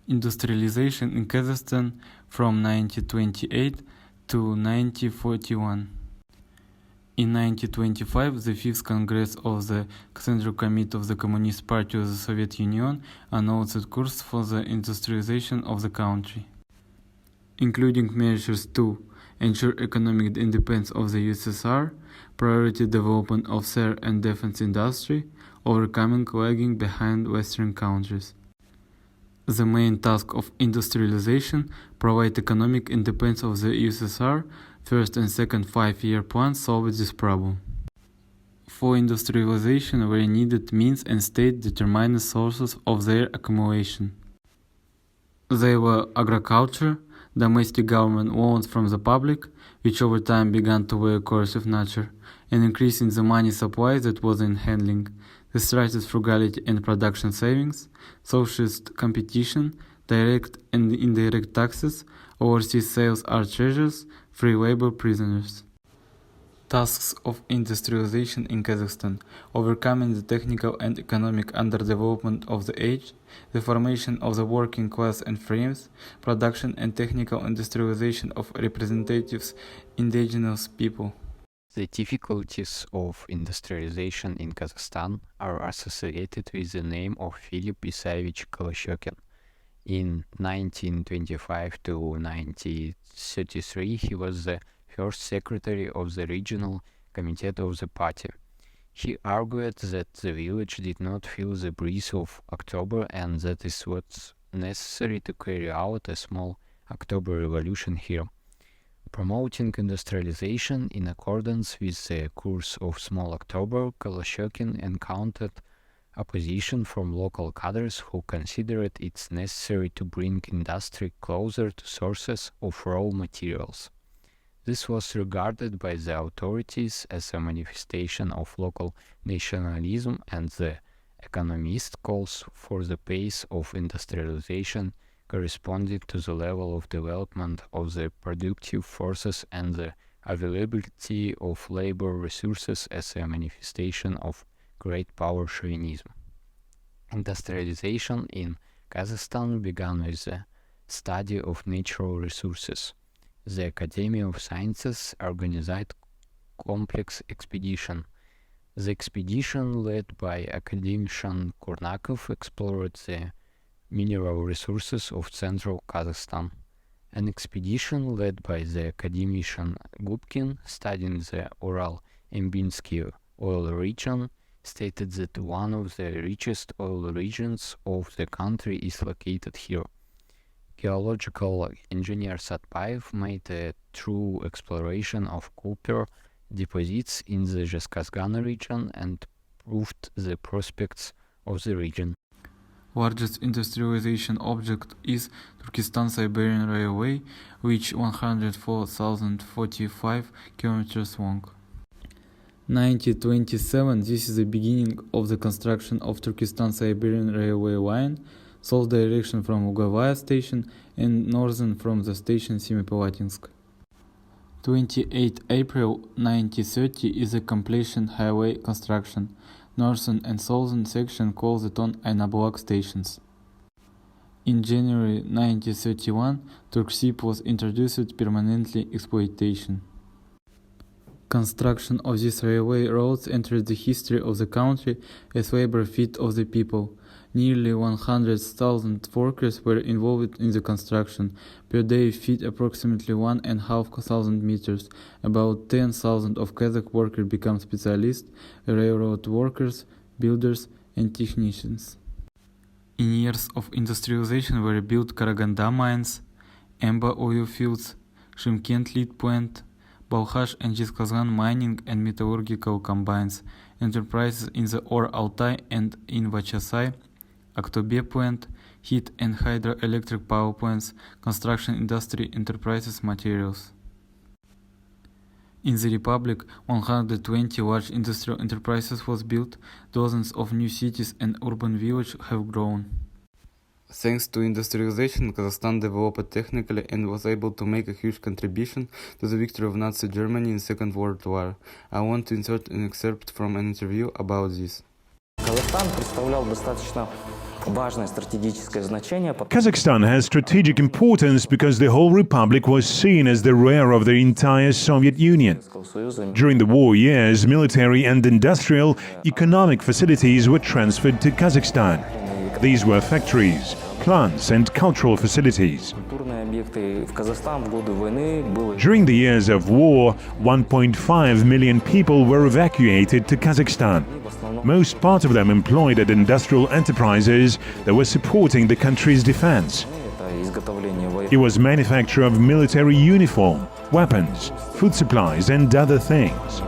Industrialization in Kazakhstan from 1928 to 1941. In 1925, the Fifth Congress of the Central Committee of the Communist Party of the Soviet Union announced course for the industrialization of the country, including measures to ensure economic independence of the USSR, priority development of air and defense industry, overcoming lagging behind Western countries. The main task of industrialization provide economic independence of the USSR. First and second five-year plans solved this problem. For industrialization were needed means and state-determined sources of their accumulation. They were agriculture, domestic government loans from the public, which over time began to wear coercive nature, and increasing the money supply that was in handling, the strategies frugality and production savings, socialist competition, direct and indirect taxes, overseas sales art treasures, free labor prisoners. Tasks of industrialization in Kazakhstan: overcoming the technical and economic underdevelopment of the age, the formation of the working class and frames, production and technical industrialization of representatives indigenous people. The difficulties of industrialization in Kazakhstan are associated with the name of Philip Isaievich Goloshokin. In 1925 to 1933, he was the first secretary of the regional committee of the party. He argued that the village did not feel the breeze of October and that it was necessary to carry out a small October revolution here. Promoting industrialization in accordance with the course of Small October, Goloshokin encountered opposition from local cadres who considered it necessary to bring industry closer to sources of raw materials. This was regarded by the authorities as a manifestation of local nationalism, and the economist calls for the pace of industrialization corresponding to the level of development of the productive forces and the availability of labor resources as a manifestation of great power chauvinism. Industrialization in Kazakhstan began with the study of natural resources. The Academy of Sciences organized complex expedition. The expedition led by academician Kurnakov explored the mineral resources of central Kazakhstan. An expedition led by the academician Gubkin studying the Ural-Embinsky oil region stated that one of the richest oil regions of the country is located here. Geological engineer Satpayev made a true exploration of copper deposits in the Zhezkazgan region and proved the prospects of the region. Largest industrialization object is Turkestan-Siberian Railway, which 104,045 kilometers long. 1927, this is the beginning of the construction of Turkestan-Siberian Railway line, south direction from Ogai station and northern from the station Semipalatinsk. 28 April 1930 is the completion highway construction. Northern and southern section called it on Aynabulag stations. In January 1931, Turksib was introduced permanently exploitation. Construction of these railway roads entered the history of the country as labor feat of the people. Nearly 100,000 workers were involved in the construction. Per day feet approximately 1,500 meters. About 10,000 of Kazakh workers become specialists, railroad workers, builders and technicians. In years of industrialization were built Karaganda mines, Emba oil fields, Shymkent lead plant, Balkhash and Zhezkazgan mining and metallurgical combines, enterprises in the Or-Altai and in Vachasai, Aktobe plant, heat and hydroelectric power plants, construction industry enterprises, materials. In the Republic, 120 large industrial enterprises was built, dozens of new cities and urban villages have grown. Thanks to industrialization, Kazakhstan developed technically and was able to make a huge contribution to the victory of Nazi Germany in the Second World War. I want to insert an excerpt from an interview about this. Казахстан представлял достаточно Kazakhstan has strategic importance because the whole republic was seen as the rear of the entire Soviet Union. During the war years, military and industrial economic facilities were transferred to Kazakhstan. These were factories, plants and cultural facilities. During the years of war, 1.5 million people were evacuated to Kazakhstan. Most part of them employed at industrial enterprises that were supporting the country's defense. It was manufacture of military uniform, weapons, food supplies and other things.